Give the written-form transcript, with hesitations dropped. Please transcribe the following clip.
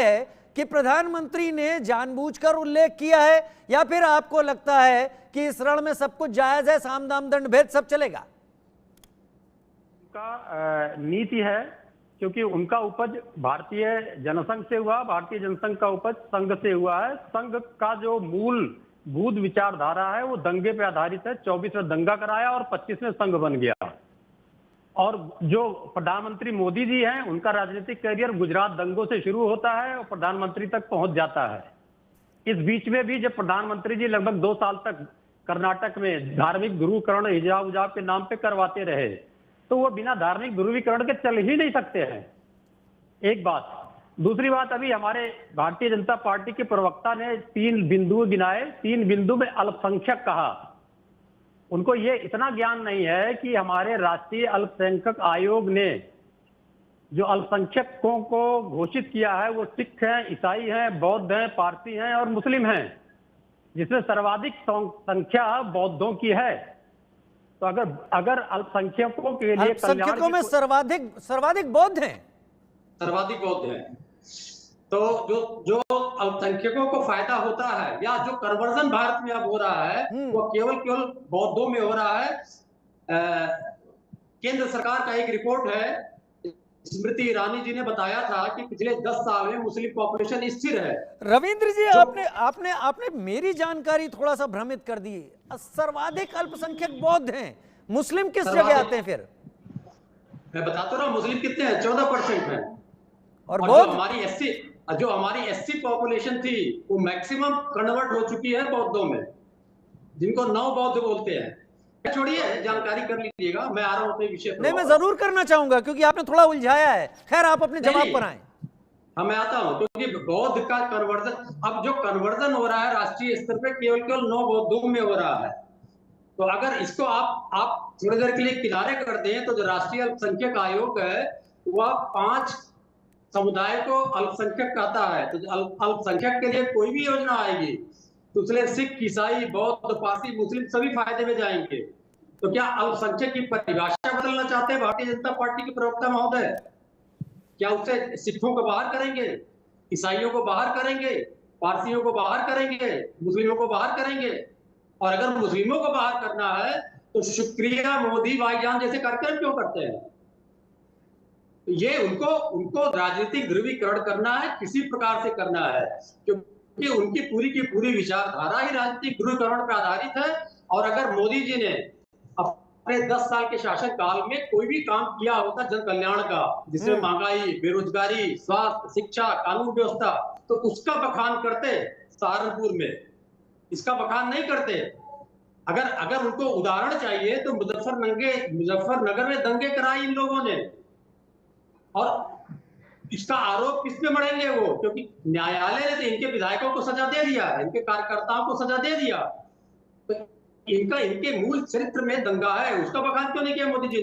है कि प्रधानमंत्री ने जानबूझकर उल्लेख किया है, या फिर आपको लगता है कि इस रण में सब कुछ जायज है, साम दाम दंड भेद सब चलेगा? उनका नीति है, क्योंकि उनका उपज भारतीय जनसंघ से हुआ, भारतीय जनसंघ का उपज संघ से हुआ है। संघ का जो मूलभूत विचारधारा है वो दंगे पे आधारित है। 24 में दंगा कराया और 25 में संघ बन गया। और जो प्रधानमंत्री मोदी जी हैं, उनका राजनीतिक करियर गुजरात दंगों से शुरू होता है और प्रधानमंत्री तक पहुंच जाता है। इस बीच में भी जब प्रधानमंत्री जी लगभग 2 साल तक कर्नाटक में धार्मिक ध्रुवीकरण हिजाब उजाब के नाम पे करवाते रहे, तो वो बिना धार्मिक ध्रुवीकरण के चल ही नहीं सकते हैं। एक बात। दूसरी बात, अभी हमारे भारतीय जनता पार्टी के प्रवक्ता ने 3 बिंदु गिनाए। 3 बिंदु में अल्पसंख्यक कहा। उनको ये इतना ज्ञान नहीं है कि हमारे राष्ट्रीय अल्पसंख्यक आयोग ने जो अल्पसंख्यकों को घोषित किया है वो सिख हैं, ईसाई हैं, बौद्ध हैं, पारसी हैं और मुस्लिम हैं, जिसमें सर्वाधिक संख्या बौद्धों की है। तो अगर अल्पसंख्यकों के लिए अल्पसंख्यकों में सर्वाधिक बौद्ध हैं, सर्वाधिक बौद्ध हैं, तो जो अल्पसंख्यकों को फायदा होता है या जो कन्वर्जन भारत में अब हो रहा है वो केवल बौद्धों में हो रहा है। केंद्र सरकार का एक रिपोर्ट है, स्मृति ईरानी जी ने बताया था कि पिछले 10 साल में मुस्लिम पॉपुलेशन स्थिर है। रविंद्र जी, आपने मेरी जानकारी थोड़ा सा भ्रमित कर दी। सर्वाधिक अल्पसंख्यक बौद्ध हैं, मुस्लिम किस जगह आते हैं फिर? मैं बता तो रहा हूं, मुस्लिम कितने हैं? 14% हैं। और बौद्ध? जो हमारी एससी पॉपुलेशन थी वो मैक्सिमम कन्वर्ट हो चुकी है बौद्धों में, जिनको नव बौद्ध बोलते हैं। छोड़िए, जानकारी कर लीजिएगा, मैं आ रहा हूं अपने विषय पर। नहीं, मैं जरूर करना चाहूंगा क्योंकि आपने थोड़ा उलझाया है। खैर, आप अपने जवाब पर आए। हाँ, मैं आता हूं, क्योंकि बौद्ध का कन्वर्जन, अब जो कन्वर्जन हो रहा है राष्ट्रीय स्तर पे केवल 9 बौद्धों में हो रहा है। तो अगर इसको आप थोड़ी देर के लिए किनारे कर दें तो जो राष्ट्रीय अल्पसंख्यक आयोग है वह 5 समुदाय को अल्पसंख्यक कहता है। तो अल्पसंख्यक के लिए कोई भी योजना आएगी तो उसमें सिख, ईसाई, बौद्ध, पारसी, मुस्लिम सभी फायदे में जाएंगे। तो क्या अल्पसंख्यक की परिभाषा बदलना चाहते हैं भारतीय जनता पार्टी के प्रवक्ता महोदय? क्या उससे सिखों को बाहर करेंगे, ईसाइयों को बाहर करेंगे, पारसियों को बाहर करेंगे, मुस्लिमों को बाहर करेंगे? और अगर मुस्लिमों को बाहर करना है तो शुक्रिया मोदी भाईजान जैसे कार्यक्रम क्यों करते हैं? ये उनको राजनीतिक ध्रुवीकरण करना है, किसी प्रकार से करना है, क्योंकि उनकी पूरी की पूरी विचारधारा ही राजनीतिक ध्रुवीकरण पर आधारित है। और अगर मोदी जी ने अपने 10 साल के शासन काल में कोई भी काम किया होता जन कल्याण का, जिसमें महंगाई, बेरोजगारी, स्वास्थ्य, शिक्षा, कानून व्यवस्था, तो उसका बखान करते सहारनपुर में, इसका बखान नहीं करते। अगर उनको उदाहरण चाहिए तो मुजफ्फरनगर में दंगे कराए इन लोगों ने, और इसका आरोप किस पे मढ़ेंगे वो? क्योंकि न्यायालय ने तो इनके विधायकों को सजा दे दिया, इनके कार्यकर्ताओं को सजा दे दिया। तो इनके मूल चरित्र में दंगा है, उसका बखान क्यों नहीं किया मोदी जी ने?